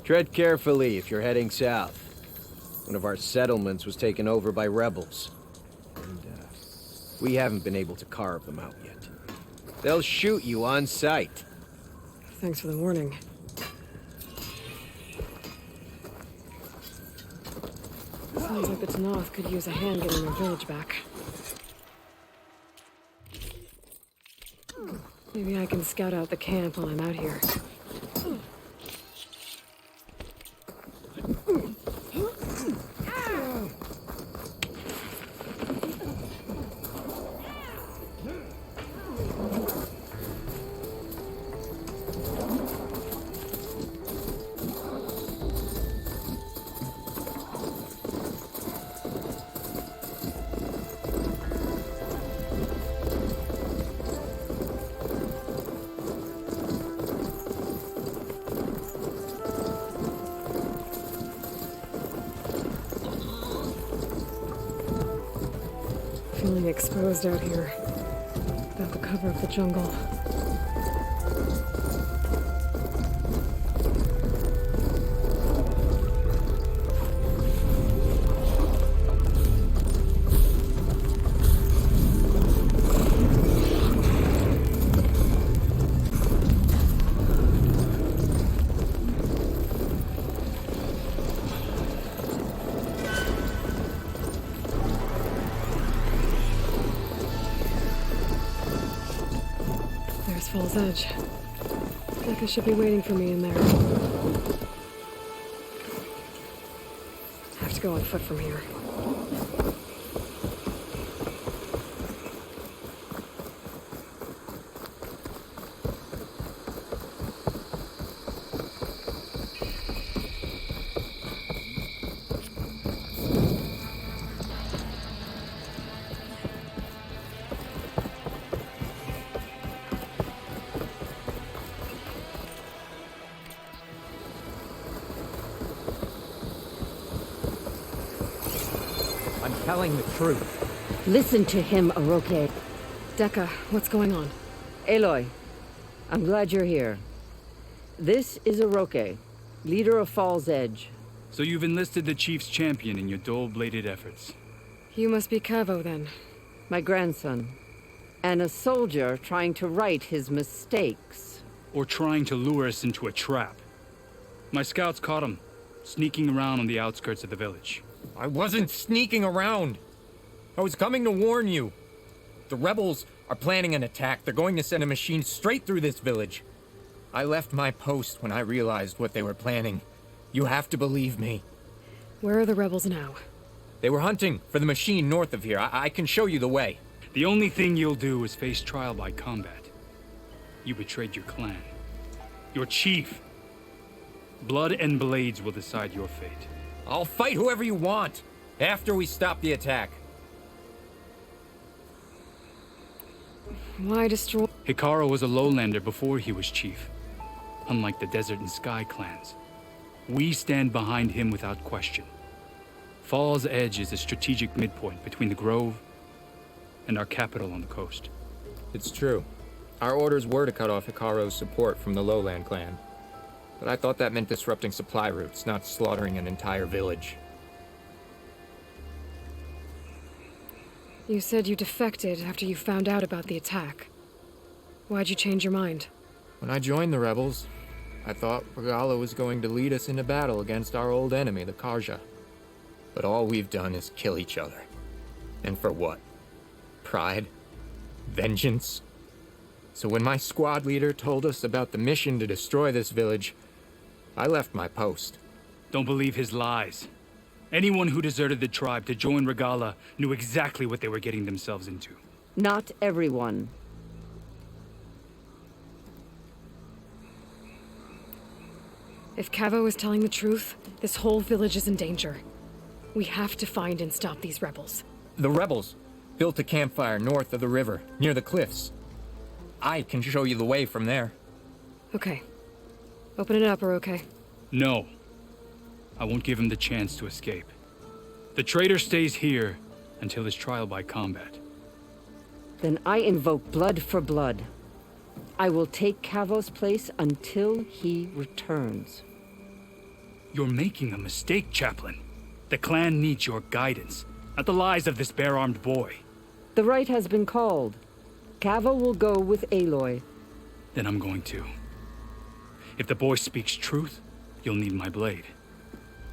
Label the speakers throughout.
Speaker 1: Tread carefully if you're heading south. One of our settlements was taken over by rebels. And, we haven't been able to carve them out yet. They'll shoot you on sight.
Speaker 2: Thanks for the warning. Sounds like the Tanoth could use a hand getting their village back. Maybe I can scout out the camp while I'm out here. Feeling exposed out here, without the cover of the jungle. Fall's Edge. Becca should be waiting for me in there. Have to go on foot from here.
Speaker 3: Telling the truth.
Speaker 4: Listen to him, Oroke.
Speaker 2: Decca, what's going on?
Speaker 4: Aloy, I'm glad you're here. This is Oroke, leader of Fall's Edge.
Speaker 5: So you've enlisted the chief's champion in your dull-bladed efforts.
Speaker 2: You must be Cavo, then.
Speaker 4: My grandson. And a soldier trying to right his mistakes.
Speaker 5: Or trying to lure us into a trap. My scouts caught him, sneaking around on the outskirts of the village.
Speaker 3: I wasn't sneaking around. I was coming to warn you. The rebels are planning an attack. They're going to send a machine straight through this village. I left my post when I realized what they were planning. You have to believe me.
Speaker 2: Where are the rebels now?
Speaker 3: They were hunting for the machine north of here. I can show you the way.
Speaker 5: The only thing you'll do is face trial by combat. You betrayed your clan. Your chief. Blood and blades will decide your fate.
Speaker 3: I'll fight whoever you want, after we stop the attack.
Speaker 2: Why destroy?
Speaker 5: Hikaru was a lowlander before he was chief. Unlike the Desert and Sky clans. We stand behind him without question. Fall's Edge is a strategic midpoint between the Grove and our capital on the coast.
Speaker 3: It's true. Our orders were to cut off Hikaru's support from the Lowland clan. But I thought that meant disrupting supply routes, not slaughtering an entire village.
Speaker 2: You said you defected after you found out about the attack. Why'd you change your mind?
Speaker 3: When I joined the rebels, I thought Guerrilla was going to lead us into battle against our old enemy, the Karja. But all we've done is kill each other. And for what? Pride? Vengeance? So when my squad leader told us about the mission to destroy this village, I left my post.
Speaker 5: Don't believe his lies. Anyone who deserted the tribe to join Regala knew exactly what they were getting themselves into.
Speaker 4: Not everyone.
Speaker 2: If Cavo is telling the truth, this whole village is in danger. We have to find and stop these rebels.
Speaker 3: The rebels built a campfire north of the river, near the cliffs. I can show you the way from there.
Speaker 2: Okay. Open it up, or okay?
Speaker 5: No. I won't give him the chance to escape. The traitor stays here until his trial by combat.
Speaker 4: Then I invoke blood for blood. I will take Cavo's place until he returns.
Speaker 5: You're making a mistake, Chaplain. The clan needs your guidance, not the lies of this bare-armed boy.
Speaker 4: The right has been called. Cavo will go with Aloy.
Speaker 5: Then I'm going to. If the boy speaks truth, you'll need my blade.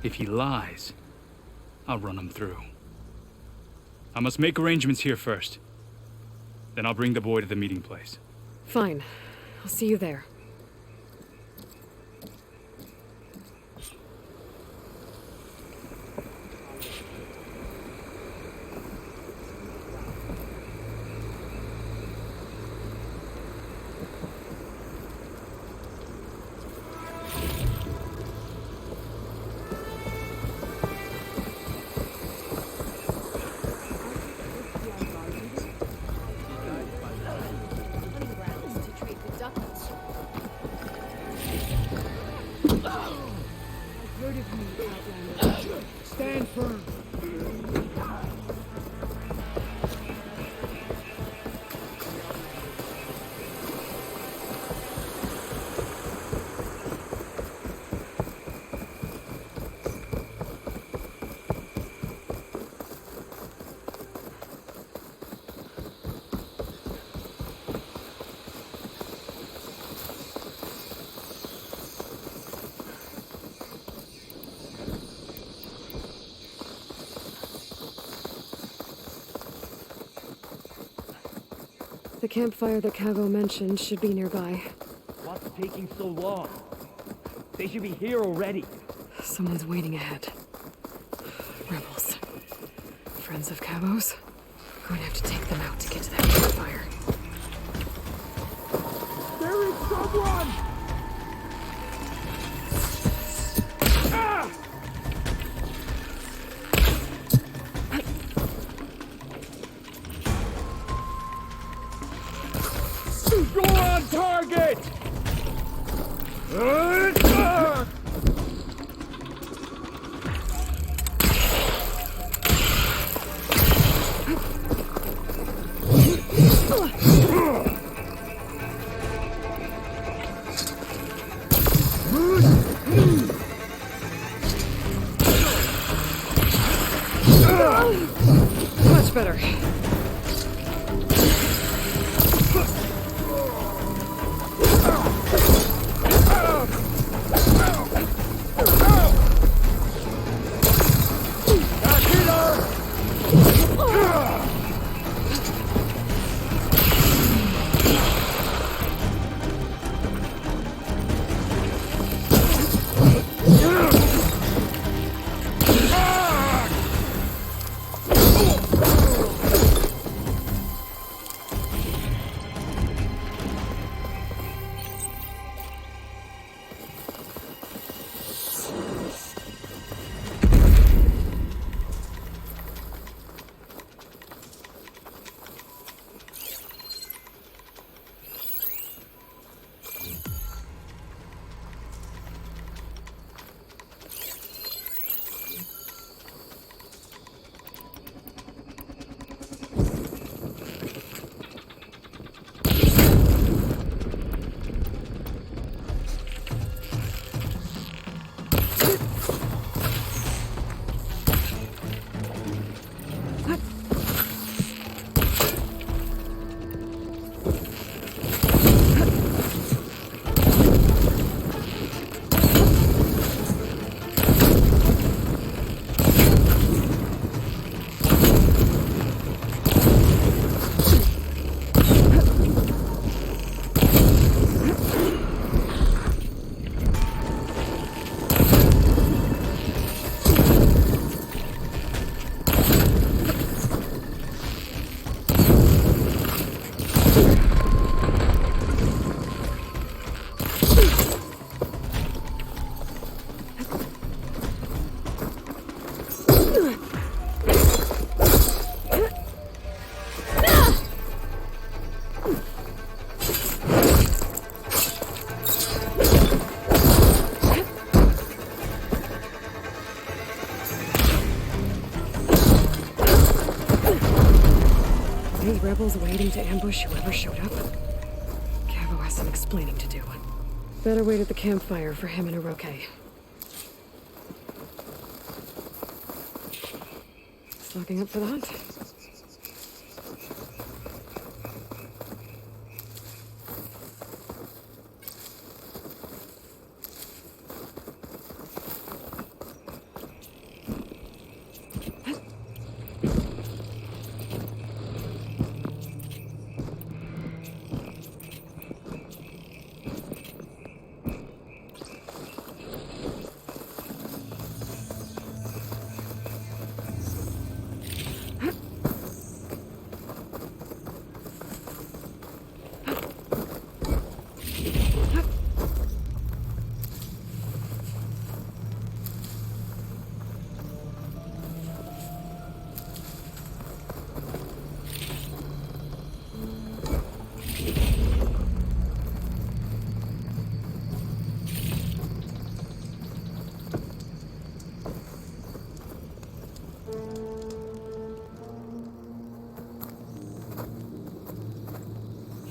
Speaker 5: If he lies, I'll run him through. I must make arrangements here first. Then I'll bring the boy to the meeting place.
Speaker 2: Fine. I'll see you there.
Speaker 6: Stand firm.
Speaker 2: The campfire that Cavo mentioned should be nearby.
Speaker 7: What's taking so long? They should be here already.
Speaker 2: Someone's waiting ahead. Rebels. Friends of Cavo's? Going to have to take them out to get to that campfire.
Speaker 6: There is someone! You're on target!
Speaker 2: Much better. Rebels waiting to ambush whoever showed up? Cavo has some explaining to do. Better wait at the campfire for him and Oroke. Stocking up for that?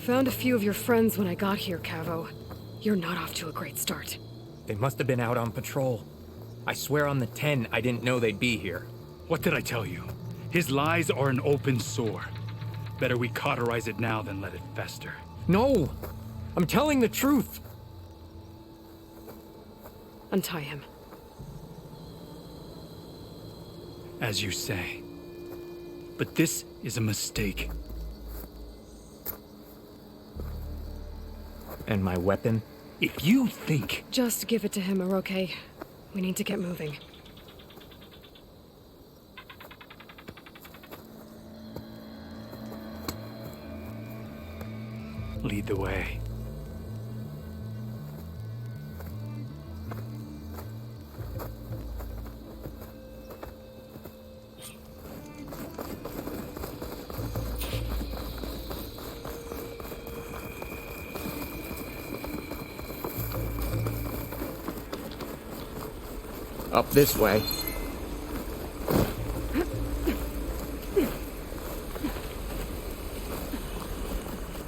Speaker 2: Found a few of your friends when I got here, Cavo. You're not off to a great start.
Speaker 3: They must have been out on patrol. I swear on the 10, I didn't know they'd be here.
Speaker 5: What did I tell you? His lies are an open sore. Better we cauterize it now than let it fester.
Speaker 3: No! I'm telling the truth!
Speaker 2: Untie him.
Speaker 5: As you say. But this is a mistake.
Speaker 3: And my weapon?
Speaker 5: If you think...
Speaker 2: Just give it to him, Oroke. We need to get moving.
Speaker 5: Lead the way.
Speaker 3: Up this way.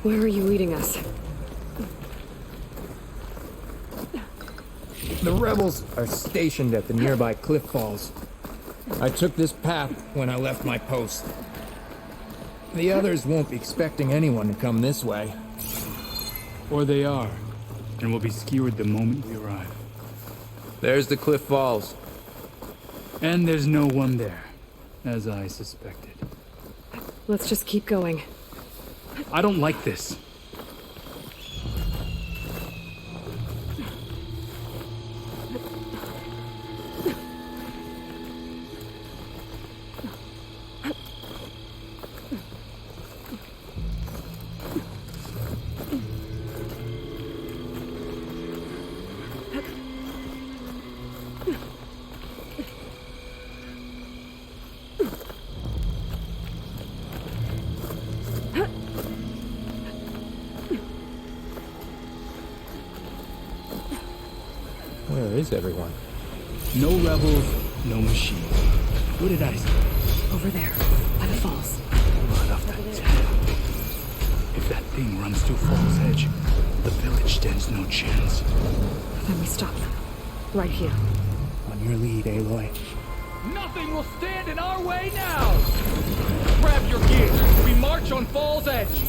Speaker 2: Where are you leading us?
Speaker 3: The rebels are stationed at the nearby cliff falls. I took this path when I left my post. The others won't be expecting anyone to come this way.
Speaker 5: Or they are, and will be skewered the moment we arrive.
Speaker 3: There's the cliff falls.
Speaker 5: And there's no one there, as I suspected.
Speaker 2: Let's just keep going.
Speaker 5: I don't like this.
Speaker 3: Where is everyone?
Speaker 5: No rebels, no machine. What did I say?
Speaker 2: Over there, by the falls.
Speaker 5: Blood off that tail. If that thing runs through Fall's Edge, the village stands no chance.
Speaker 2: Then we stop them. Right here.
Speaker 3: On your lead, Aloy.
Speaker 6: Nothing will stand in our way now! Grab your gear. We march on Fall's Edge.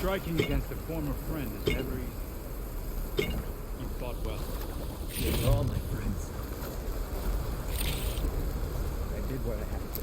Speaker 5: Striking against a former friend is never easy. You fought well.
Speaker 7: They're all my friends. I did what I had to.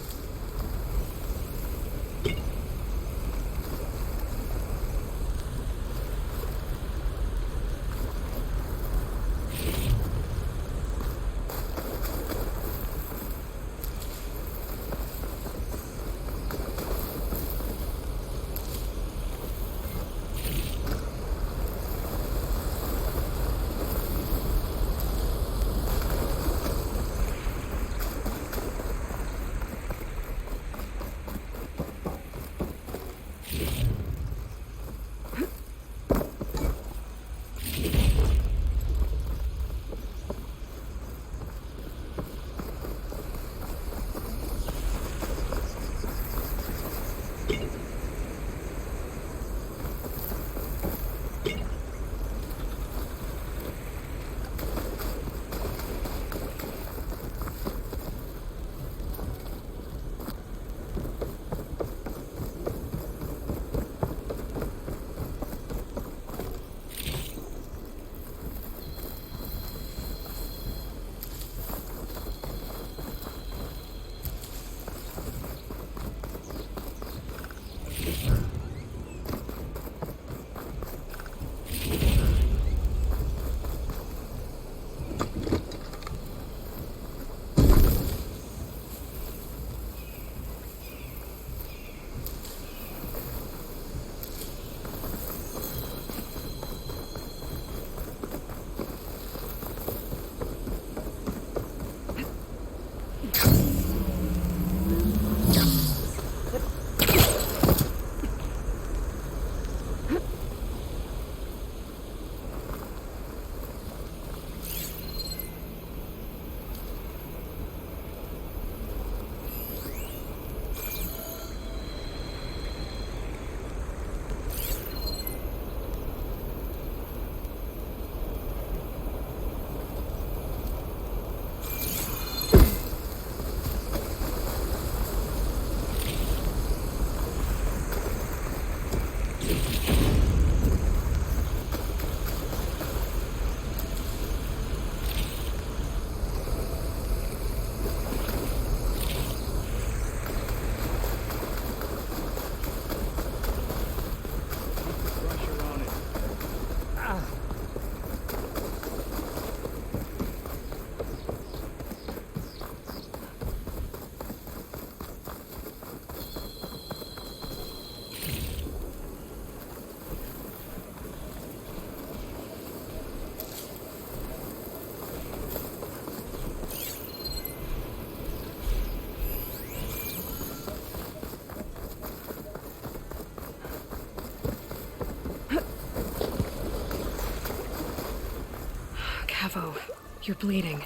Speaker 2: You're bleeding.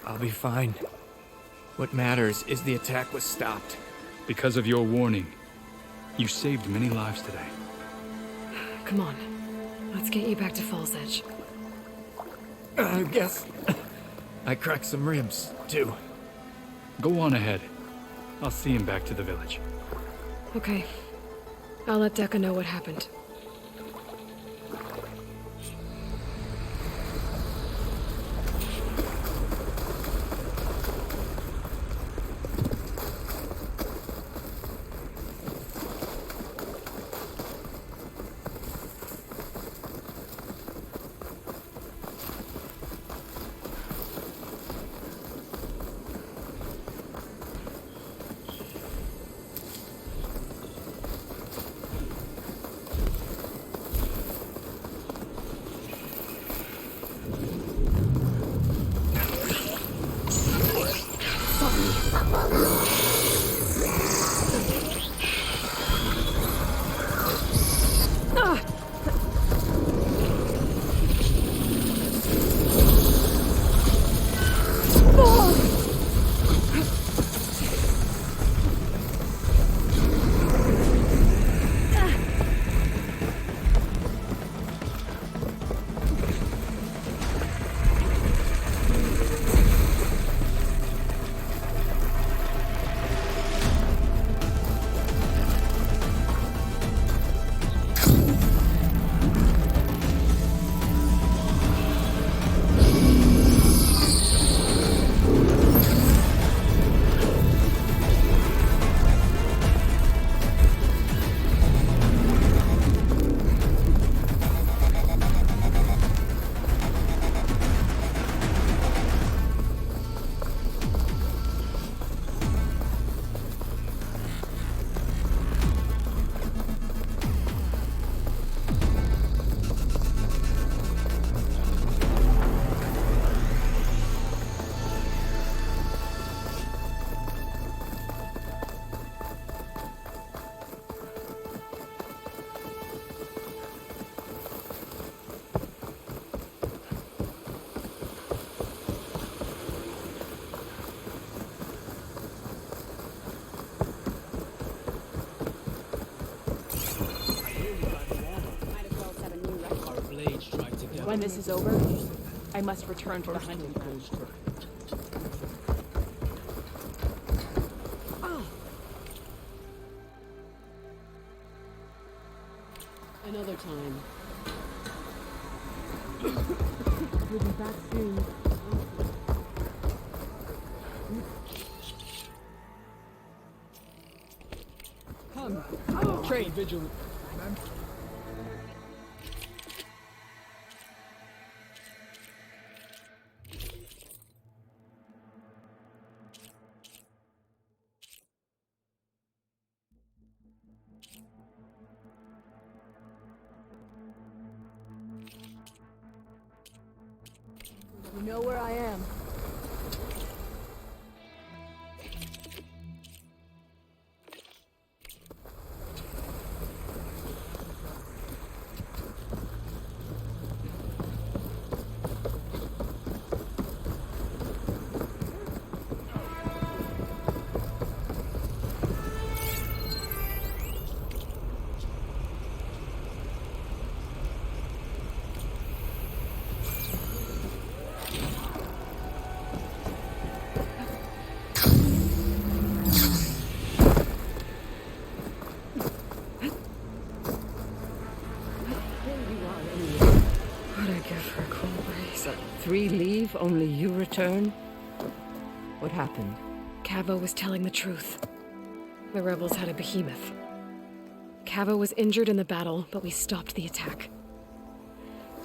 Speaker 3: I'll be fine. What matters is the attack was stopped.
Speaker 5: Because of your warning, you saved many lives today.
Speaker 2: Come on. Let's get you back to Falls Edge.
Speaker 3: I guess I cracked some ribs, too.
Speaker 5: Go on ahead. I'll see him back to the village.
Speaker 2: Okay. I'll let Decca know what happened.
Speaker 8: When this is over, I must return to the hunting ground.
Speaker 9: Another time. We'll be back soon. Come. Trade. Vigilant. You know where I am.
Speaker 2: What'd I give for a cold breeze?
Speaker 4: 3 leave, only you return? What happened?
Speaker 2: Cavo was telling the truth. The rebels had a behemoth. Cavo was injured in the battle, but we stopped the attack.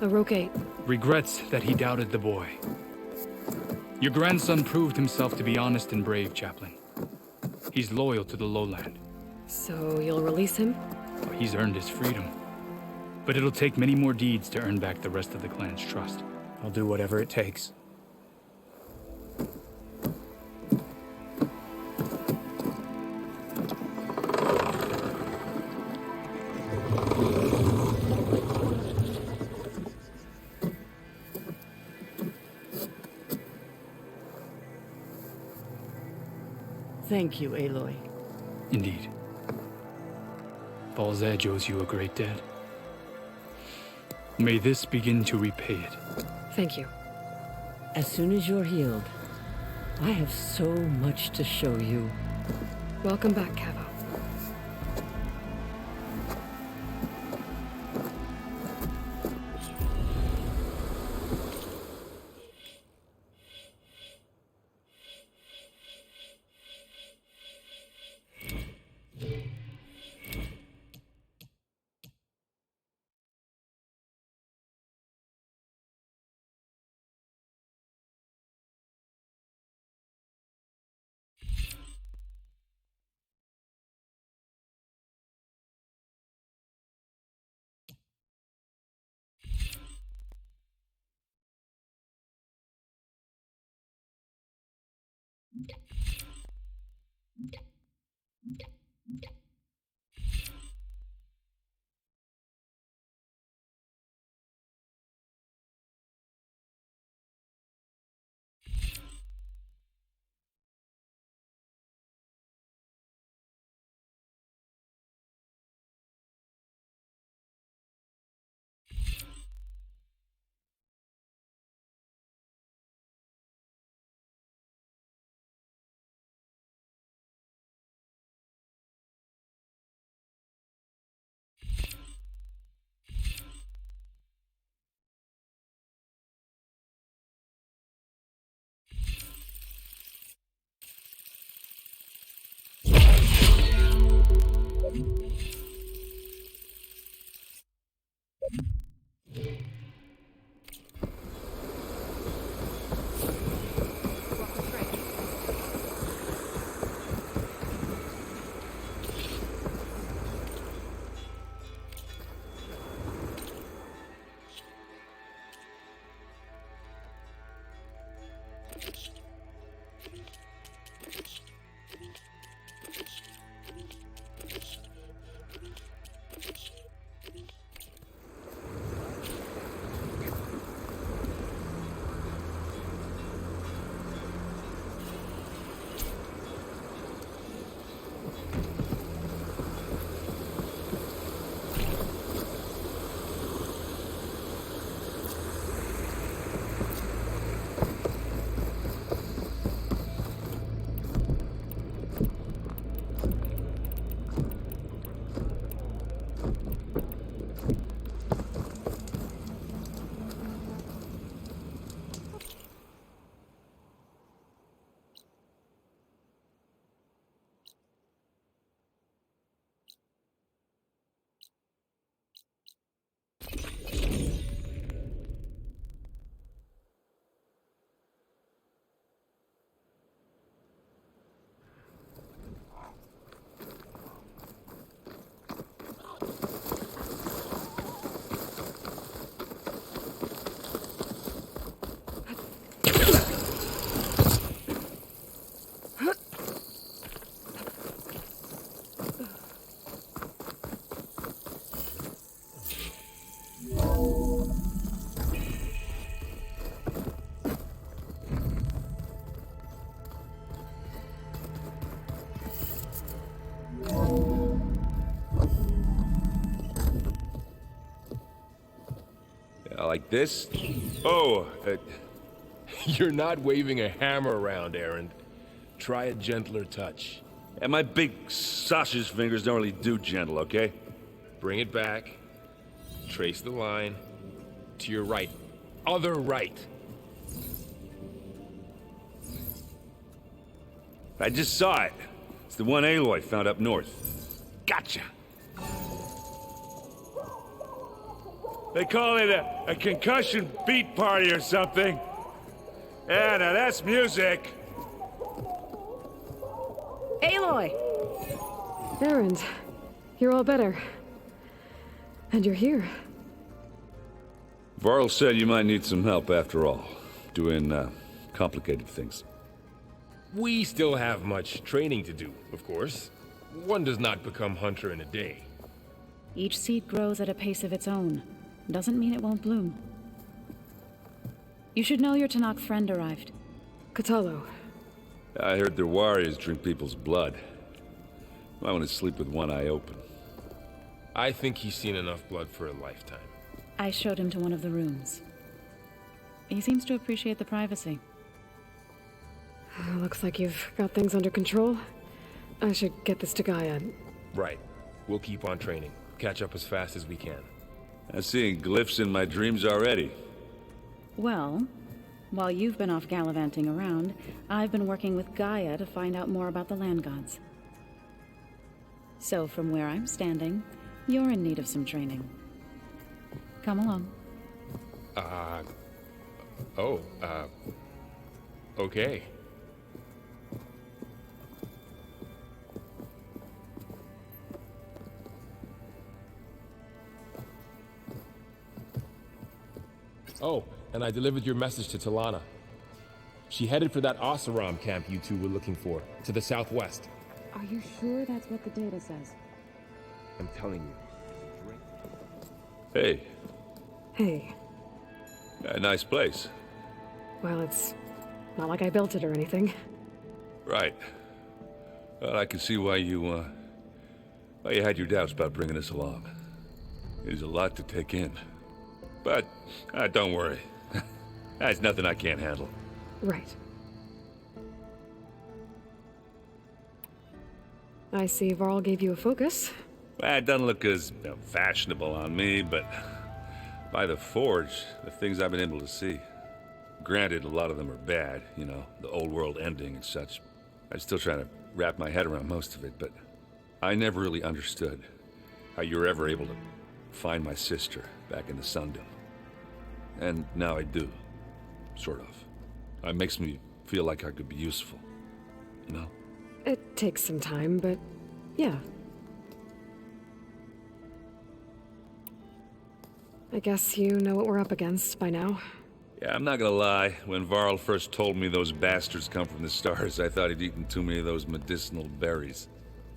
Speaker 2: Oroke
Speaker 5: Regrets that he doubted the boy. Your grandson proved himself to be honest and brave, Chaplain. He's loyal to the lowland.
Speaker 2: So you'll release him?
Speaker 5: He's earned his freedom. But it'll take many more deeds to earn back the rest of the clan's trust.
Speaker 3: I'll do whatever it takes.
Speaker 4: Thank you, Aloy.
Speaker 5: Indeed. Falls Edge owes you a great debt. May this begin to repay it.
Speaker 2: Thank you.
Speaker 4: As soon as you're healed, I have so much to show you.
Speaker 2: Welcome back, Cavo.
Speaker 10: Like this?
Speaker 11: Oh, you're not waving a hammer around, Errand. Try a gentler touch.
Speaker 10: And my big sausage fingers don't really do gentle, okay?
Speaker 11: Bring it back. Trace the line. To your right. Other right.
Speaker 10: I just saw it. It's the one Aloy found up north. Gotcha! They call it a concussion beat party or something. Yeah, now that's music.
Speaker 4: Aloy!
Speaker 2: Erend, you're all better. And you're here.
Speaker 10: Varl said you might need some help after all. Doing, complicated things.
Speaker 11: We still have much training to do, of course. One does not become hunter in a day.
Speaker 8: Each seed grows at a pace of its own. Doesn't mean it won't bloom. You should know your Tanakh friend arrived.
Speaker 2: Katalo.
Speaker 10: I heard their warriors drink people's blood. I want to sleep with one eye open.
Speaker 11: I think he's seen enough blood for a lifetime.
Speaker 8: I showed him to one of the rooms. He seems to appreciate the privacy.
Speaker 2: Looks like you've got things under control. I should get this to Gaia.
Speaker 11: Right. We'll keep on training. Catch up as fast as we can.
Speaker 10: I'm seeing glyphs in my dreams already.
Speaker 8: Well, while you've been off gallivanting around, I've been working with Gaia to find out more about the land gods. So from where I'm standing, you're in need of some training. Come along.
Speaker 11: Okay. Oh, and I delivered your message to Talana. She headed for that Oseram camp you two were looking for, to the southwest.
Speaker 8: Are you sure that's what the data says?
Speaker 11: I'm telling you.
Speaker 10: Hey.
Speaker 2: Hey.
Speaker 10: A nice place.
Speaker 2: Well, it's not like I built it or anything.
Speaker 10: Right. Well, I can see why you had your doubts about bringing us along. It is a lot to take in. But, don't worry. That's nothing I can't handle.
Speaker 2: Right. I see Varl gave you a focus.
Speaker 10: Well, it doesn't look as fashionable on me, but by the Forge, the things I've been able to see. Granted, a lot of them are bad, you know, the old world ending and such. I'm still trying to wrap my head around most of it, but I never really understood how you were ever able to find my sister back in the Sundom. And now I do, sort of. It makes me feel like I could be useful, you know?
Speaker 2: It takes some time, but yeah. I guess you know what we're up against by now.
Speaker 10: Yeah, I'm not gonna lie. When Varl first told me those bastards come from the stars, I thought he'd eaten too many of those medicinal berries.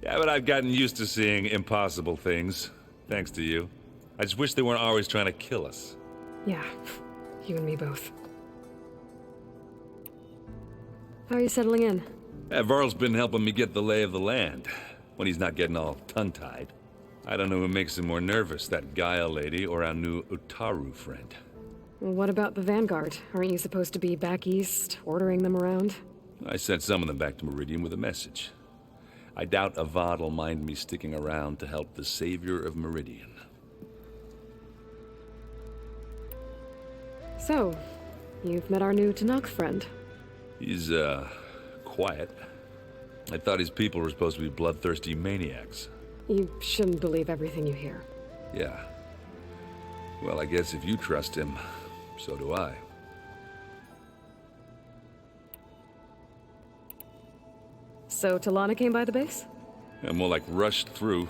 Speaker 10: Yeah, but I've gotten used to seeing impossible things, thanks to you. I just wish they weren't always trying to kill us.
Speaker 2: Yeah, you and me both. How are you settling in?
Speaker 10: Yeah, Varl's been helping me get the lay of the land, when he's not getting all tongue-tied. I don't know who makes him more nervous, that Gaia lady or our new Utaru friend.
Speaker 2: Well, what about the Vanguard? Aren't you supposed to be back east, ordering them around?
Speaker 10: I sent some of them back to Meridian with a message. I doubt Avad'll mind me sticking around to help the savior of Meridian.
Speaker 2: So, you've met our new Tanakh friend.
Speaker 10: He's, quiet. I thought his people were supposed to be bloodthirsty maniacs.
Speaker 2: You shouldn't believe everything you hear.
Speaker 10: Yeah. Well, I guess if you trust him, so do I.
Speaker 2: So Talana came by the base?
Speaker 10: Yeah, more like rushed through.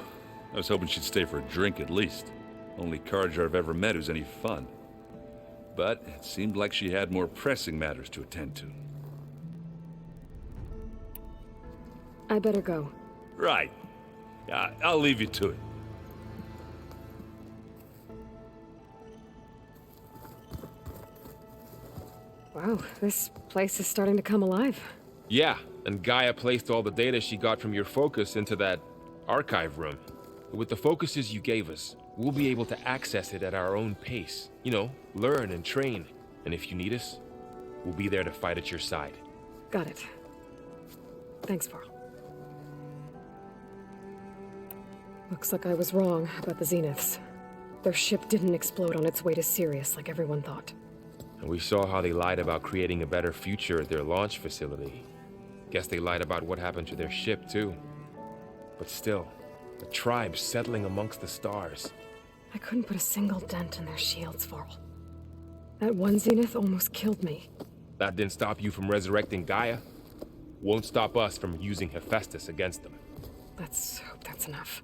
Speaker 10: I was hoping she'd stay for a drink at least. Only Carja I've ever met who's any fun. But it seemed like she had more pressing matters to attend to.
Speaker 2: I better go.
Speaker 10: Right. Yeah, I'll leave you to it.
Speaker 2: Wow, this place is starting to come alive.
Speaker 11: Yeah, and Gaia placed all the data she got from your focus into that archive room. With the focuses you gave us, We'll be able to access it at our own pace. You know, learn and train. And if you need us, we'll be there to fight at your side.
Speaker 2: Got it. Thanks, Varl. Looks like I was wrong about the Zeniths. Their ship didn't explode on its way to Sirius like everyone thought.
Speaker 11: And we saw how they lied about creating a better future at their launch facility. Guess they lied about what happened to their ship, too. But still, the tribe settling amongst the stars.
Speaker 2: I couldn't put a single dent in their shields, Varl. That one Zenith almost killed me.
Speaker 11: That didn't stop you from resurrecting Gaia. Won't stop us from using Hephaestus against them.
Speaker 2: Let's hope that's enough.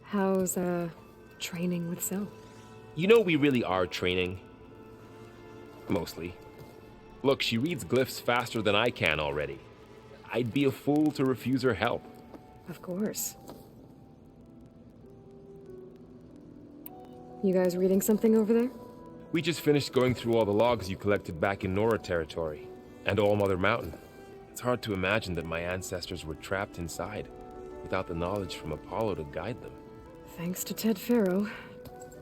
Speaker 2: How's, training with Zell?
Speaker 11: You know we really are training. Mostly. Look, she reads glyphs faster than I can already. I'd be a fool to refuse her help.
Speaker 2: Of course. You guys reading something over there?
Speaker 11: We just finished going through all the logs you collected back in Nora territory, and All Mother Mountain. It's hard to imagine that my ancestors were trapped inside, without the knowledge from Apollo to guide them.
Speaker 2: Thanks to Ted Faro.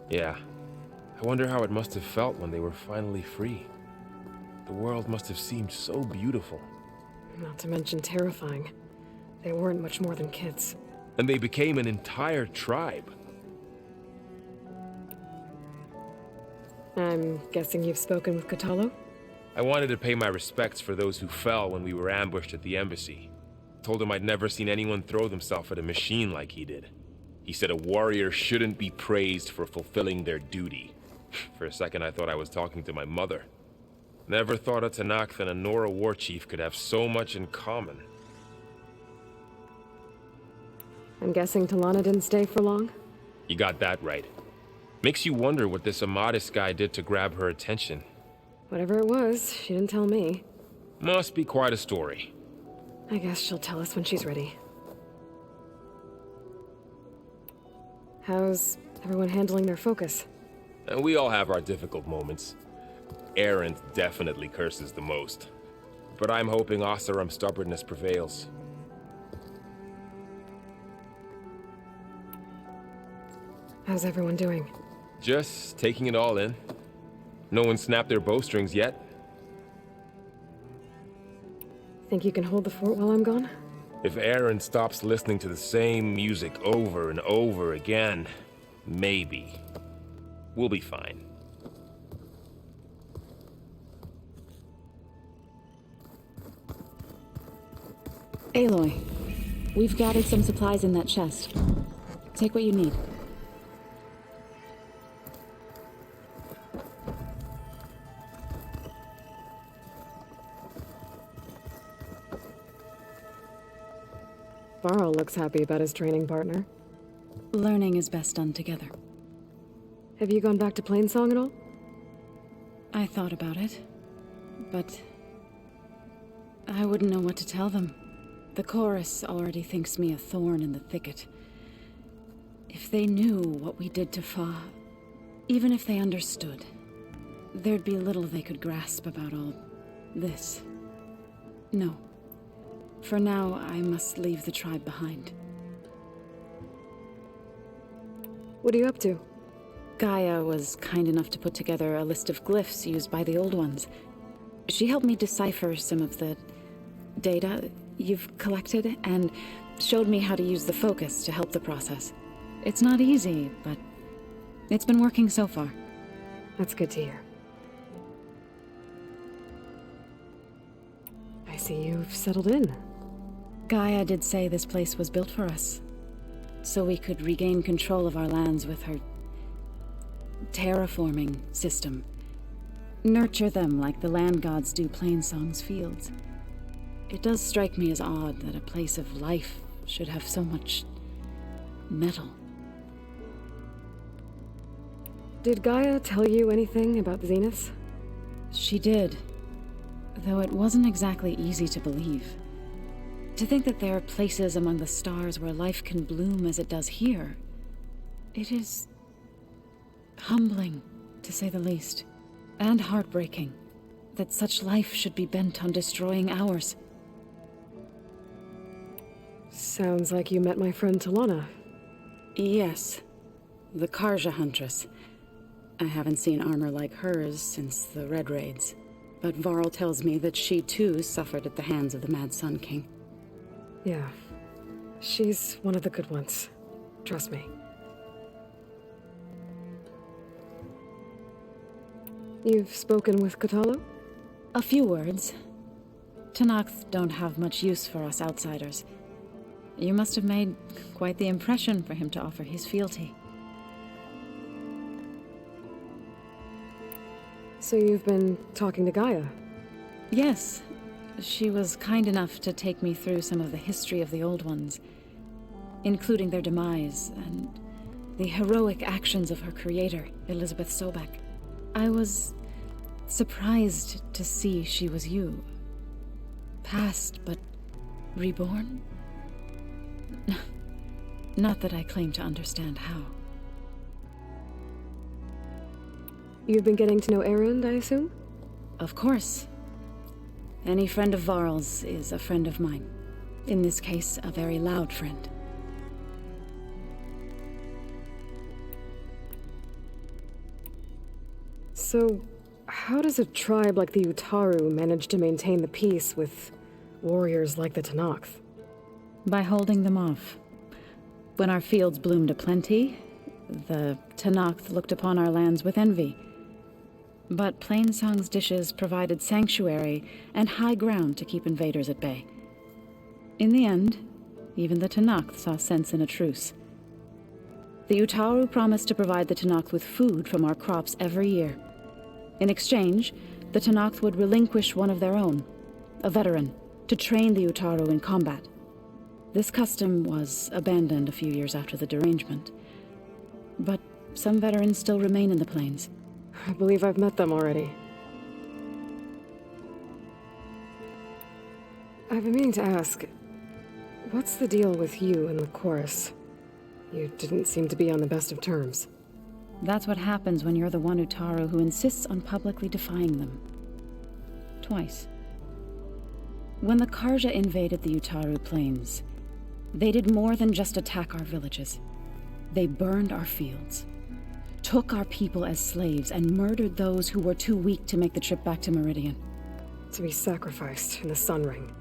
Speaker 11: Yeah. I wonder how it must have felt when they were finally free. The world must have seemed so beautiful.
Speaker 2: Not to mention terrifying. They weren't much more than kids.
Speaker 11: And they became an entire tribe.
Speaker 2: I'm guessing you've spoken with Katalo?
Speaker 11: I wanted to pay my respects for those who fell when we were ambushed at the embassy. Told him I'd never seen anyone throw themselves at a machine like he did. He said a warrior shouldn't be praised for fulfilling their duty. For a second I thought I was talking to my mother. Never thought a Tanakh and a Nora war chief could have so much in common.
Speaker 2: I'm guessing Talana didn't stay for long?
Speaker 11: You got that right. Makes you wonder what this Amadis guy did to grab her attention.
Speaker 2: Whatever it was, she didn't tell me.
Speaker 11: Must be quite a story.
Speaker 2: I guess she'll tell us when she's ready. How's everyone handling their focus?
Speaker 11: And we all have our difficult moments. Arendt definitely curses the most. But I'm hoping Oseram's stubbornness prevails.
Speaker 2: How's everyone doing?
Speaker 11: Just taking it all in. No one snapped their bowstrings yet.
Speaker 2: Think you can hold the fort while I'm gone?
Speaker 11: If Aaron stops listening to the same music over and over again, maybe. We'll be fine.
Speaker 8: Aloy, we've gathered some supplies in that chest. Take what you need.
Speaker 2: Varl looks happy about his training partner.
Speaker 8: Learning is best done together.
Speaker 2: Have you gone back to Plainsong at all?
Speaker 8: I thought about it, but I wouldn't know what to tell them. The chorus already thinks me a thorn in the thicket. If they knew what we did to Fa, even if they understood, there'd be little they could grasp about all this. No. For now, I must leave the tribe behind.
Speaker 2: What are you up to?
Speaker 8: Gaia was kind enough to put together a list of glyphs used by the Old Ones. She helped me decipher some of the data you've collected, and showed me how to use the focus to help the process. It's not easy, but it's been working so far.
Speaker 2: That's good to hear. I see you've settled in.
Speaker 8: Gaia did say this place was built for us, so we could regain control of our lands with her terraforming system. Nurture them like the land gods do Plainsong's fields. It does strike me as odd that a place of life should have so much metal.
Speaker 2: Did Gaia tell you anything about the Zeniths?
Speaker 8: She did, though it wasn't exactly easy to believe. To think that there are places among the stars where life can bloom as it does here, it is humbling, to say the least, and heartbreaking that such life should be bent on destroying ours.
Speaker 2: Sounds like you met my friend Talana.
Speaker 8: Yes. The Karja Huntress. I haven't seen armor like hers since the Red Raids. But Varl tells me that she too suffered at the hands of the Mad Sun King.
Speaker 2: Yeah. She's one of the good ones. Trust me. You've spoken with Cthulhu?
Speaker 8: A few words. Tenakth don't have much use for us outsiders. You must have made quite the impression for him to offer his fealty.
Speaker 2: So you've been talking to Gaia?
Speaker 8: Yes. She was kind enough to take me through some of the history of the Old Ones, including their demise and the heroic actions of her creator, Elizabeth Sobek. I was surprised to see she was you. Past, but reborn? Not that I claim to understand how.
Speaker 2: You've been getting to know Erend, I assume?
Speaker 8: Of course. Any friend of Varl's is a friend of mine. In this case, a very loud friend.
Speaker 2: So, how does a tribe like the Utaru manage to maintain the peace with warriors like the Tenakth?
Speaker 8: By holding them off. When our fields bloomed aplenty, the Tenakth looked upon our lands with envy. But Plainsong's dishes provided sanctuary and high ground to keep invaders at bay. In the end, even the Tenakth saw sense in a truce. The Utaru promised to provide the Tenakth with food from our crops every year. In exchange, the Tenakth would relinquish one of their own, a veteran, to train the Utaru in combat. This custom was abandoned a few years after the derangement. But some veterans still remain in the plains.
Speaker 2: I believe I've met them already. I've been meaning to ask, what's the deal with you and the chorus? You didn't seem to be on the best of terms.
Speaker 8: That's what happens when you're the one Utaru who insists on publicly defying them. Twice. When the Karja invaded the Utaru plains, they did more than just attack our villages. They burned our fields, took our people as slaves, and murdered those who were too weak to make the trip back to Meridian.
Speaker 2: To be sacrificed in the Sun Ring.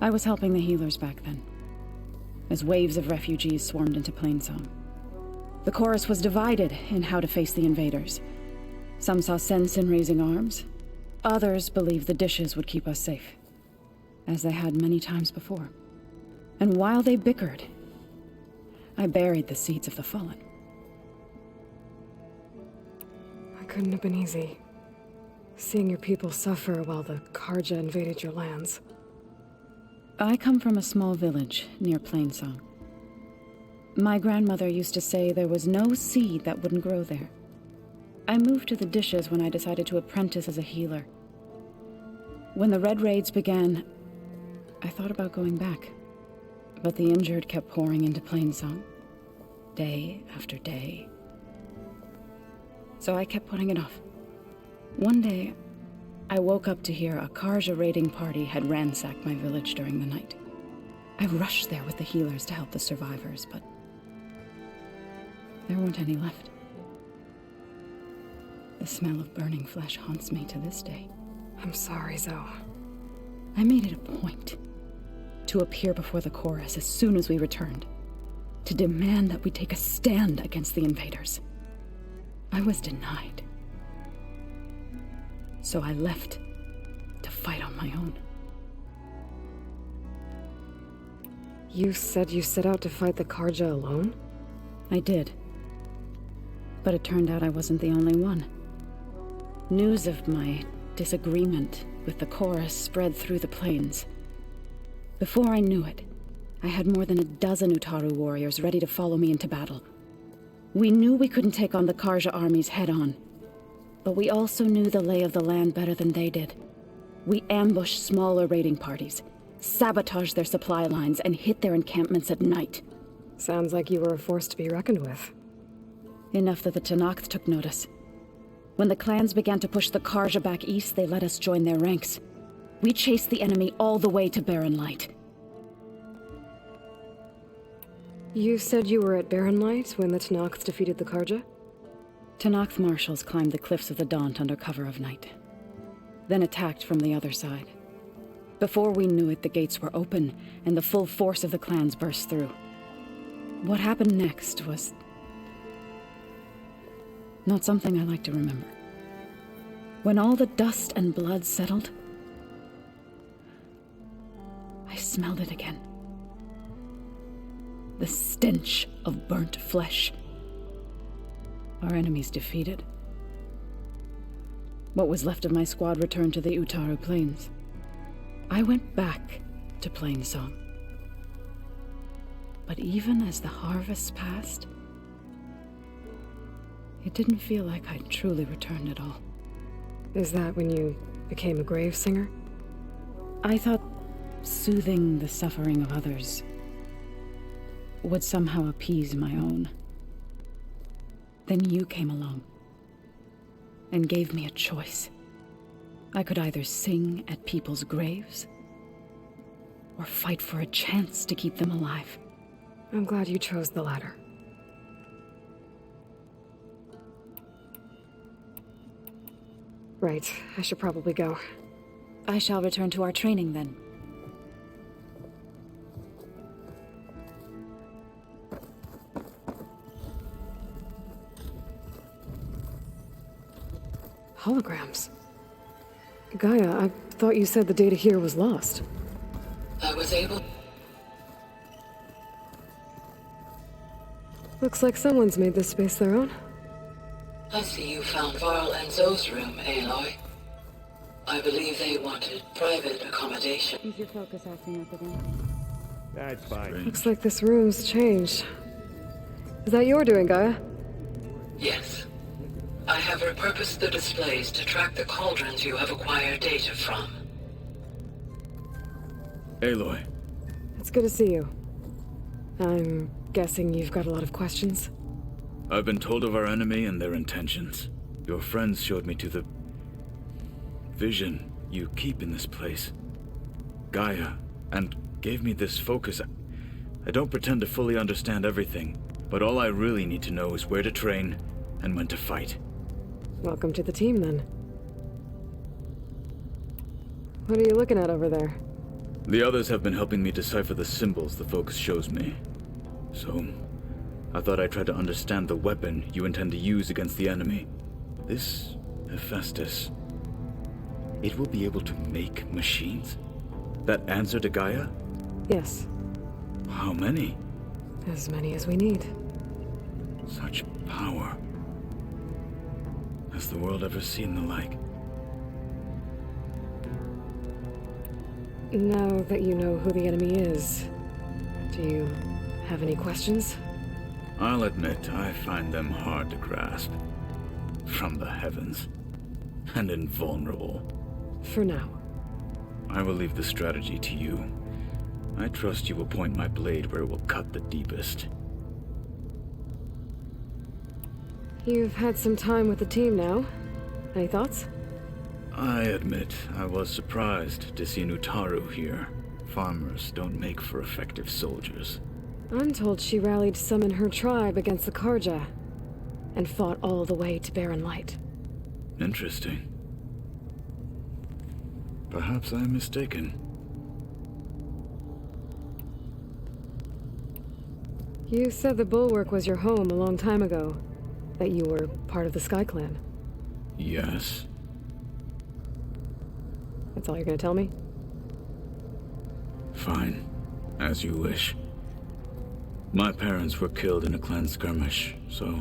Speaker 8: I was helping the healers back then, as waves of refugees swarmed into Plainsong. The chorus was divided in how to face the invaders. Some saw sense in raising arms. Others believed the dishes would keep us safe, as they had many times before. And while they bickered, I buried the seeds of the fallen.
Speaker 2: It couldn't have been easy. Seeing your people suffer while the Karja invaded your lands.
Speaker 8: I come from a small village near Plainsong. My grandmother used to say there was no seed that wouldn't grow there. I moved to the dishes when I decided to apprentice as a healer. When the Red Raids began, I thought about going back. But the injured kept pouring into Plainsong, day after day. So I kept putting it off. One day, I woke up to hear a Karja raiding party had ransacked my village during the night. I rushed there with the healers to help the survivors, but there weren't any left. The smell of burning flesh haunts me to this day.
Speaker 2: I'm sorry, Zoe.
Speaker 8: I made it a point to appear before the chorus as soon as we returned, to demand that we take a stand against the invaders. I was denied. So I left to fight on my own.
Speaker 2: You said you set out to fight the Karja alone?
Speaker 8: I did. But it turned out I wasn't the only one. News of my disagreement with the chorus spread through the plains. Before I knew it, I had more than a dozen Utaru warriors ready to follow me into battle. We knew we couldn't take on the Karja armies head-on, but we also knew the lay of the land better than they did. We ambushed smaller raiding parties, sabotaged their supply lines, and hit their encampments at night.
Speaker 2: Sounds like you were a force to be reckoned with.
Speaker 8: Enough that the Tenakth took notice. When the clans began to push the Karja back east, they let us join their ranks. We chased the enemy all the way to Barren Light.
Speaker 2: You said you were at Barrenlight when the Tenakth defeated the Karja?
Speaker 8: Tenakth marshals climbed the cliffs of the Daunt under cover of night, then attacked from the other side. Before we knew it, the gates were open, and the full force of the clans burst through. What happened next was not something I like to remember. When all the dust and blood settled, I smelled it again. The stench of burnt flesh. Our enemies defeated. What was left of my squad returned to the Utaru Plains. I went back to Plainsong. But even as the harvest passed, it didn't feel like I'd truly returned at all.
Speaker 2: Is that when you became a grave singer?
Speaker 8: I thought soothing the suffering of others would somehow appease my own. Then you came along and gave me a choice. I could either sing at people's graves or fight for a chance to keep them alive.
Speaker 2: I'm glad you chose the latter. Right, I should probably go.
Speaker 8: I shall return to our training then.
Speaker 2: Holograms. Gaia, I thought you said the data here was lost.
Speaker 12: I was able...
Speaker 2: Looks like someone's made this space their own.
Speaker 12: I see you found Varl and Zoe's room, Aloy. I believe they wanted private accommodation.
Speaker 8: Is your focus acting up again?
Speaker 7: That's fine.
Speaker 2: Looks like this room's changed. Is that your doing, Gaia?
Speaker 12: Yes. I have repurposed the displays to track the cauldrons you have acquired data from.
Speaker 13: Aloy.
Speaker 2: It's good to see you. I'm guessing you've got a lot of questions?
Speaker 13: I've been told of our enemy and their intentions. Your friends showed me to the vision you keep in this place, Gaia, and gave me this focus. I don't pretend to fully understand everything, but all I really need to know is where to train and when to fight.
Speaker 2: Welcome to the team, then. What are you looking at over there?
Speaker 13: The others have been helping me decipher the symbols the focus shows me. So, I thought I'd try to understand the weapon you intend to use against the enemy. This Hephaestus, it will be able to make machines? That answer to Gaia?
Speaker 2: Yes.
Speaker 13: How many?
Speaker 2: As many as we need.
Speaker 13: Such power. Has the world ever seen the like?
Speaker 2: Now that you know who the enemy is, do you have any questions?
Speaker 13: I'll admit, I find them hard to grasp. From the heavens. And invulnerable.
Speaker 2: For now.
Speaker 13: I will leave the strategy to you. I trust you will point my blade where it will cut the deepest.
Speaker 2: You've had some time with the team now. Any thoughts?
Speaker 13: I admit, I was surprised to see Utaru here. Farmers don't make for effective soldiers.
Speaker 2: I'm told she rallied some in her tribe against the Karja, and fought all the way to Barrenlight.
Speaker 13: Interesting. Perhaps I'm mistaken.
Speaker 2: You said the Bulwark was your home a long time ago. That you were part of the Sky Clan.
Speaker 13: Yes.
Speaker 2: That's all you're gonna tell me?
Speaker 13: Fine. As you wish. My parents were killed in a clan skirmish, so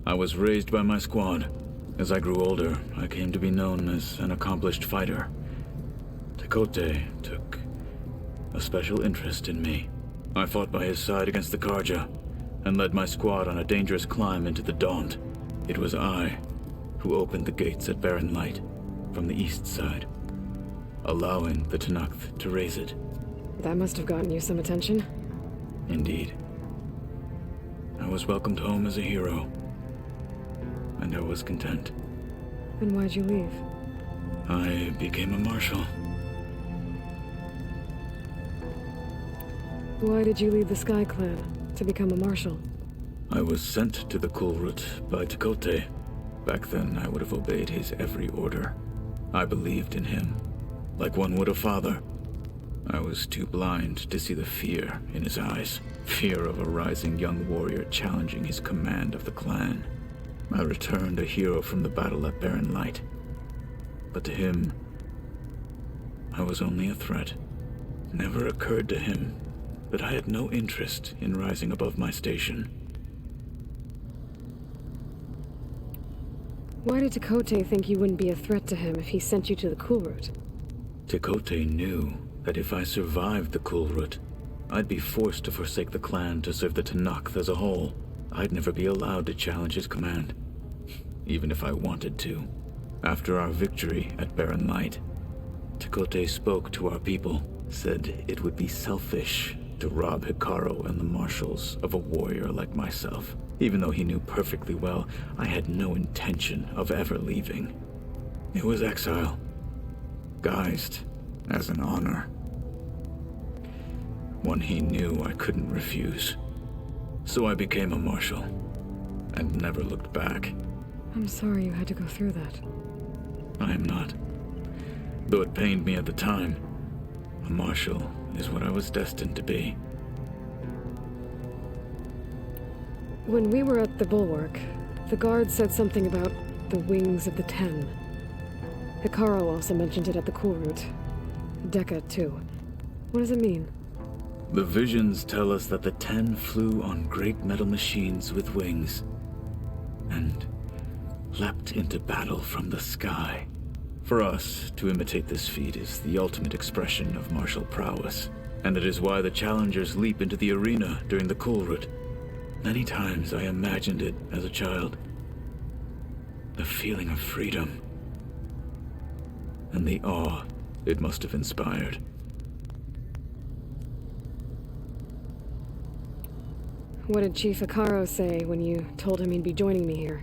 Speaker 13: I was raised by my squad. As I grew older, I came to be known as an accomplished fighter. Tekote took a special interest in me. I fought by his side against the Karja, and led my squad on a dangerous climb into the Daunt. It was I who opened the gates at Barrenlight from the east side, allowing the Tenakth to raise it.
Speaker 2: That must have gotten you some attention.
Speaker 13: Indeed. I was welcomed home as a hero, and I was content.
Speaker 2: And why'd you leave?
Speaker 13: I became a marshal.
Speaker 2: Why did you leave the Sky Clan? to become a marshal?
Speaker 13: I was sent to the Kulrut by Tekote. Back then, I would have obeyed his every order. I believed in him, like one would a father. I was too blind to see the fear in his eyes. Fear of a rising young warrior challenging his command of the clan. I returned a hero from the battle at Barren Light. But to him, I was only a threat. Never occurred to him that I had no interest in rising above my station.
Speaker 2: Why did Tekote think you wouldn't be a threat to him if he sent you to the Kulrut?
Speaker 13: Tekote knew that if I survived the Kulrut, I'd be forced to forsake the clan to serve the Tenakth as a whole. I'd never be allowed to challenge his command, even if I wanted to. After our victory at Barren Light, Tekote spoke to our people, said it would be selfish to rob Hikaru and the marshals of a warrior like myself, even though he knew perfectly well I had no intention of ever leaving. It was exile, guised as an honor. One he knew I couldn't refuse. So I became a marshal, and never looked back.
Speaker 2: I'm sorry you had to go through that.
Speaker 13: I am not. Though it pained me at the time, a marshal is what I was destined to be.
Speaker 2: When we were at the Bulwark, the guard said something about the Wings of the Ten. Hikaru also mentioned it at the Kulrut. Decca, too. What does it mean?
Speaker 13: The visions tell us that the Ten flew on great metal machines with wings, and leapt into battle from the sky. For us, to imitate this feat is the ultimate expression of martial prowess, and it is why the challengers leap into the arena during the Kulrut. Many times I imagined it as a child. The feeling of freedom, and the awe it must have inspired.
Speaker 2: What did Chief Hikaru say when you told him he'd be joining me here?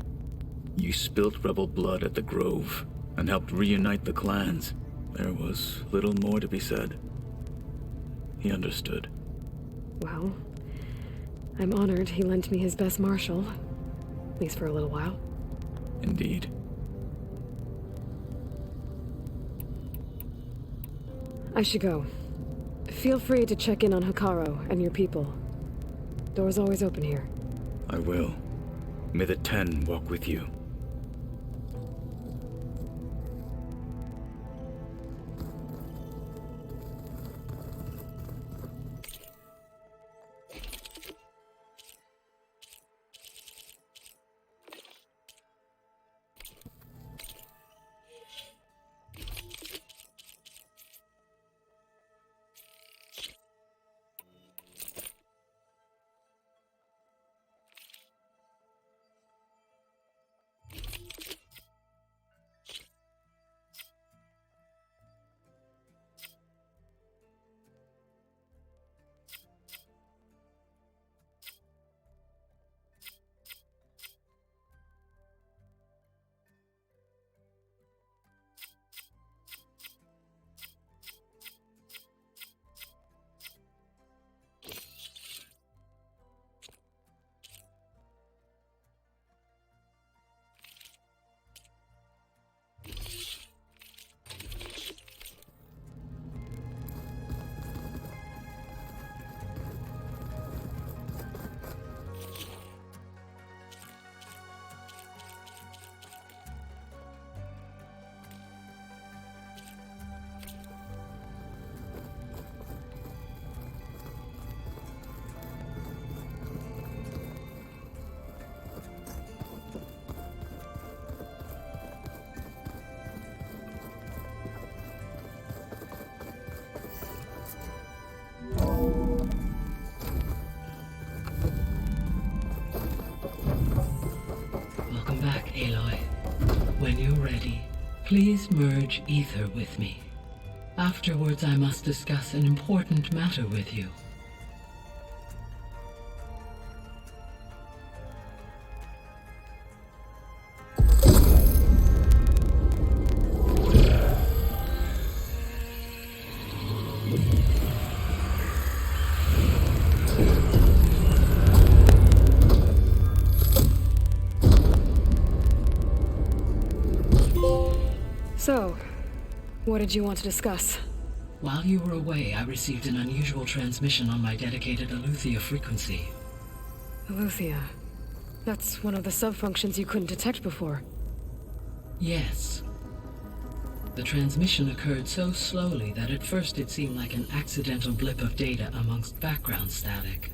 Speaker 13: You spilt rebel blood at the Grove, and helped reunite the clans. There was little more to be said. He understood.
Speaker 2: Well, I'm honored he lent me his best marshal, at least for a little while.
Speaker 13: Indeed.
Speaker 2: I should go. Feel free to check in on Hikaru and your people. Door's always open here.
Speaker 13: I will. May the Ten walk with you.
Speaker 12: Welcome back, Aloy. When you're ready, please merge ether with me. Afterwards, I must discuss an important matter with you.
Speaker 2: What did you want to discuss?
Speaker 12: While you were away, I received an unusual transmission on my dedicated Eleuthia frequency.
Speaker 2: Eleuthia. That's one of the sub-functions you couldn't detect before.
Speaker 12: Yes. The transmission occurred so slowly that at first it seemed like an accidental blip of data amongst background static.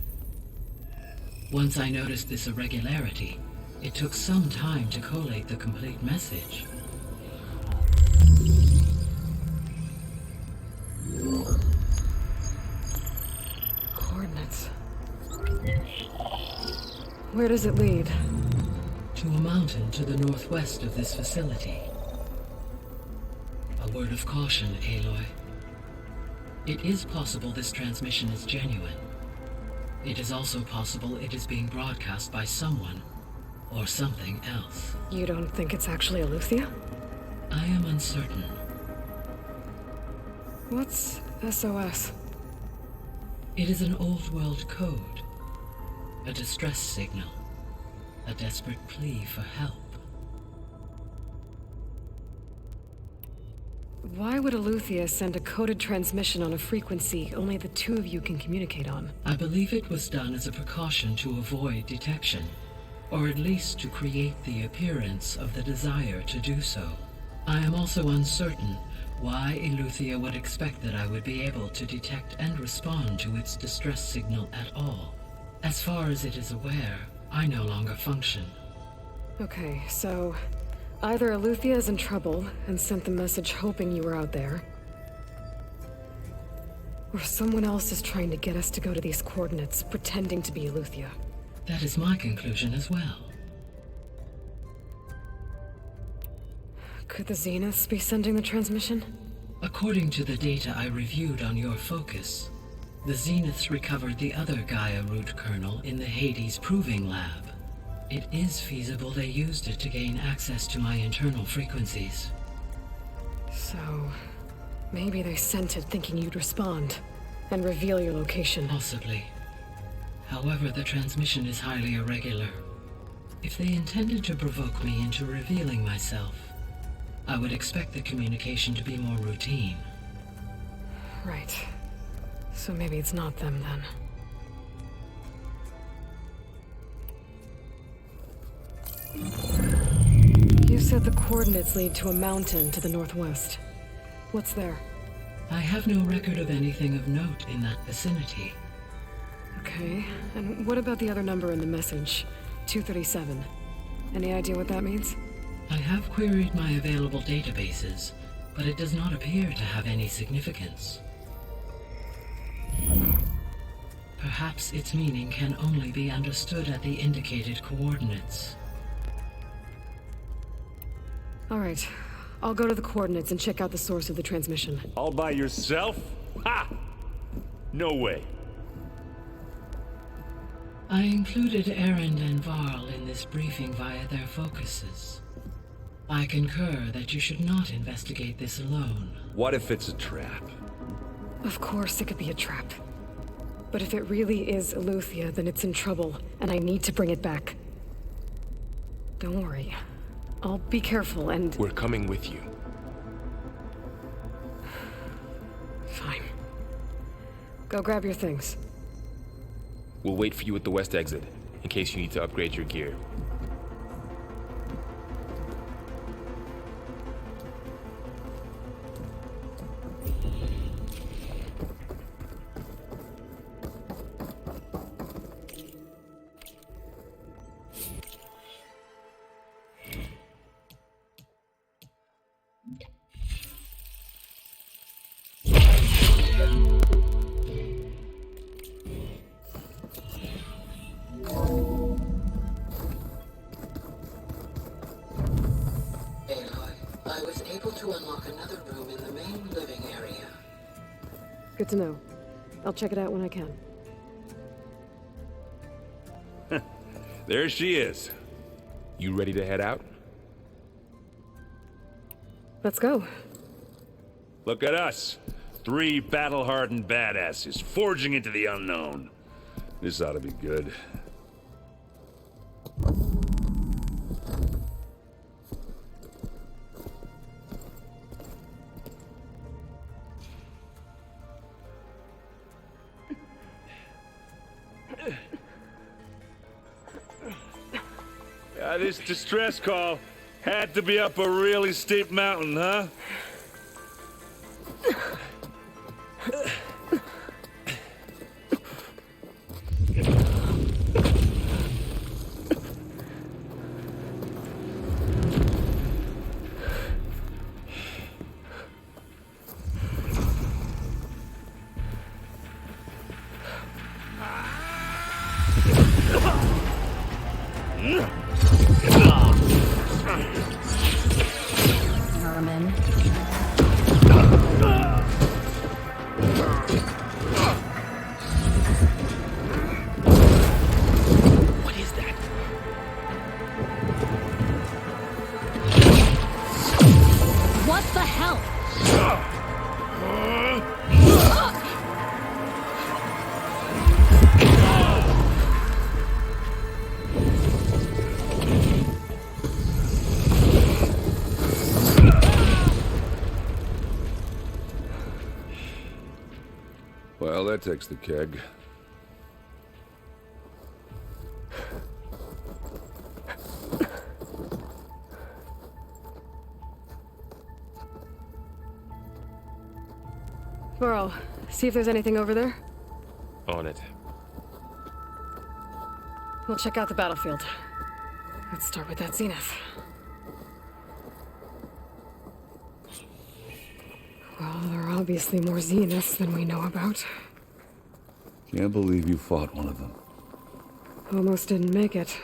Speaker 12: Once I noticed this irregularity, it took some time to collate the complete message.
Speaker 2: Coordinates. Where does it lead?
Speaker 12: To a mountain to the northwest of this facility. A word of caution, Aloy. It is possible this transmission is genuine. It is also possible it is being broadcast by someone or something else.
Speaker 2: You don't think it's actually Eleuthia?
Speaker 12: I am uncertain.
Speaker 2: What's SOS?
Speaker 12: It is an old world code. A distress signal. A desperate plea for help.
Speaker 2: Why would Eleuthia send a coded transmission on a frequency only the two of you can communicate on?
Speaker 12: I believe it was done as a precaution to avoid detection, or at least to create the appearance of the desire to do so. I am also uncertain why Eleuthia would expect that I would be able to detect and respond to its distress signal at all. As far as it is aware, I no longer function.
Speaker 2: Okay, so either Eleuthia is in trouble and sent the message hoping you were out there, or someone else is trying to get us to go to these coordinates, pretending to be Eleuthia.
Speaker 12: That is my conclusion as well.
Speaker 2: Could the Zeniths be sending the transmission?
Speaker 12: According to the data I reviewed on your focus, the Zeniths recovered the other Gaia root kernel in the Hades Proving Lab. It is feasible they used it to gain access to my internal frequencies.
Speaker 2: So, maybe they sent it thinking you'd respond and reveal your location.
Speaker 12: Possibly. However, the transmission is highly irregular. If they intended to provoke me into revealing myself, I would expect the communication to be more routine.
Speaker 2: Right. So maybe it's not them then. You said the coordinates lead to a mountain to the northwest. What's there?
Speaker 12: I have no record of anything of note in that vicinity.
Speaker 2: Okay, and what about the other number in the message? 237. Any idea what that means?
Speaker 12: I have queried my available databases, but it does not appear to have any significance. Perhaps its meaning can only be understood at the indicated coordinates.
Speaker 2: All right, I'll go to the coordinates and check out the source of the transmission.
Speaker 14: All by yourself? Ha! No way.
Speaker 12: I included Erend and Varl in this briefing via their focuses. I concur that you should not investigate this alone.
Speaker 10: What if it's a trap?
Speaker 2: Of course it could be a trap. But if it really is Eleuthia, then it's in trouble, and I need to bring it back. Don't worry. I'll be careful and...
Speaker 11: We're coming with you.
Speaker 2: Fine. Go grab your things.
Speaker 11: We'll wait for you at the west exit, in case you need to upgrade your gear.
Speaker 2: Good to know. I'll check it out when I can.
Speaker 10: There she is.
Speaker 11: You ready to head out?
Speaker 2: Let's go.
Speaker 10: Look at us. 3 battle-hardened badasses forging into the unknown. This ought to be good. This distress call had to be up a really steep mountain, huh?
Speaker 8: Vermin.
Speaker 6: What is that?
Speaker 9: What the hell?
Speaker 10: Well, that takes the keg.
Speaker 2: Burrow, see if there's anything over there.
Speaker 11: On it.
Speaker 2: We'll check out the battlefield. Let's start with that zenith. Well, there are obviously more zeniths than we know about.
Speaker 10: Can't believe you fought one of them.
Speaker 2: Almost didn't make it.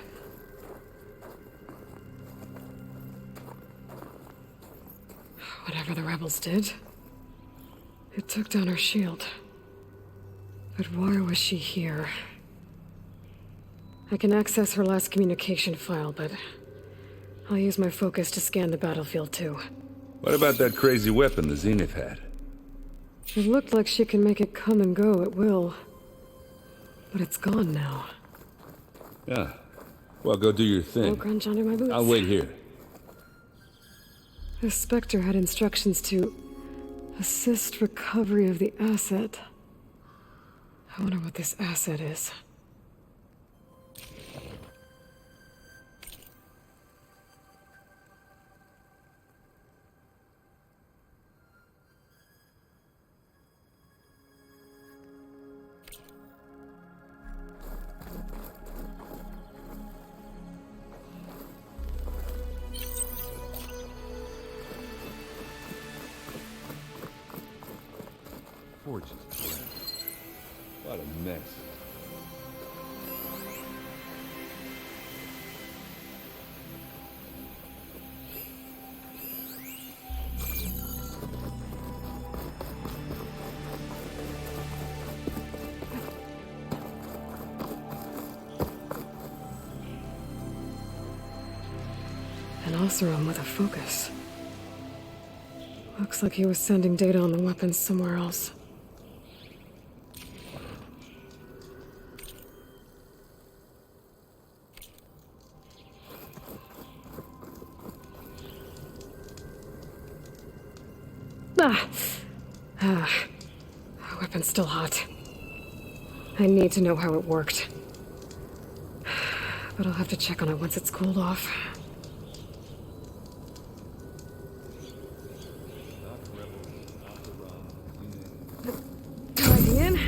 Speaker 2: Whatever the rebels did, it took down her shield. But why was she here? I can access her last communication file, but I'll use my focus to scan the battlefield too.
Speaker 10: What about that crazy weapon the Zenith had?
Speaker 2: It looked like she can make it come and go at will. But it's gone now.
Speaker 10: Yeah. Well, go do your thing.
Speaker 2: I'll crunch under my boots.
Speaker 10: I'll wait here.
Speaker 2: The Spectre had instructions to assist recovery of the asset. I wonder what this asset is.
Speaker 10: What a mess.
Speaker 2: An Oseram with a focus. Looks like he was sending data on the weapons somewhere else. Weapon's still hot. I need to know how it worked. But I'll have to check on it once it's cooled off. Plugging in.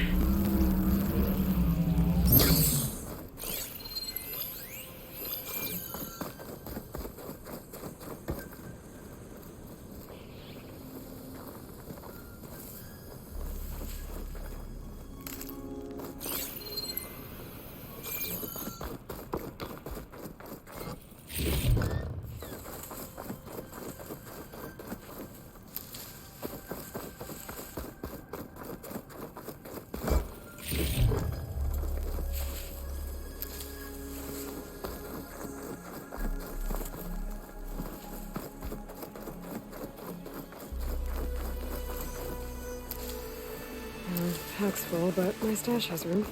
Speaker 2: Pack's full, but my stash has room.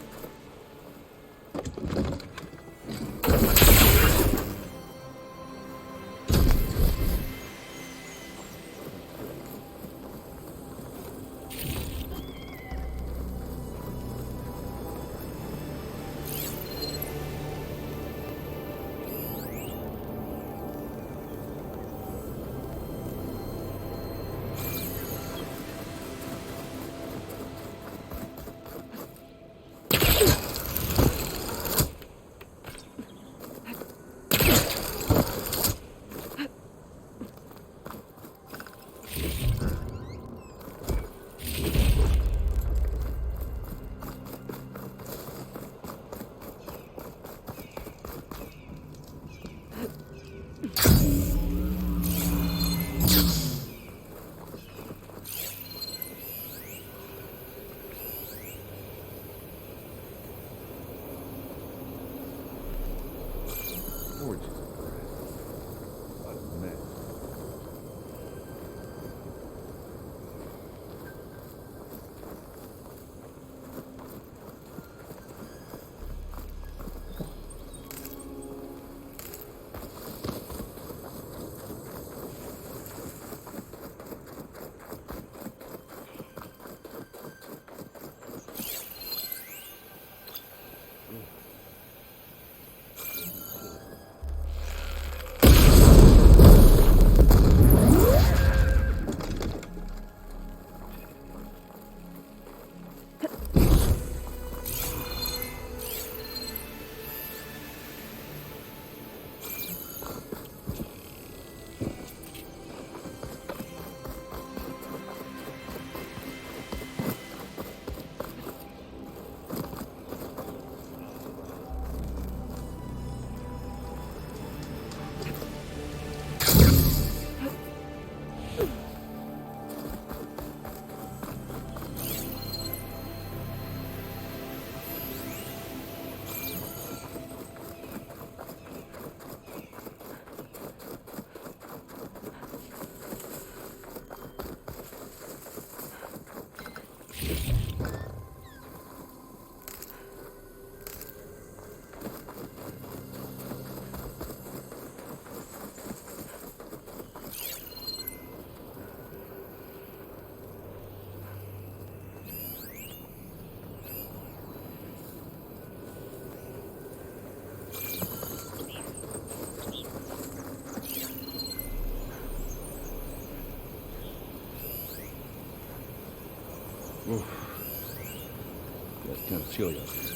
Speaker 15: Yeah, it's kind of chilly out here.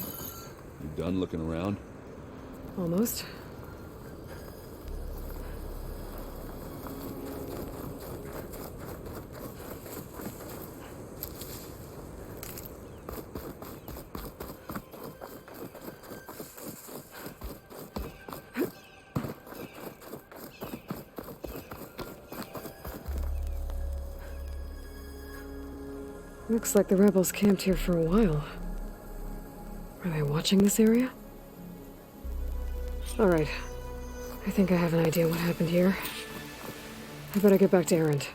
Speaker 15: You done looking around?
Speaker 2: Almost. Looks like the rebels camped here for a while. Are they watching this area? Alright. I think I have an idea what happened here. I better get back to Erend.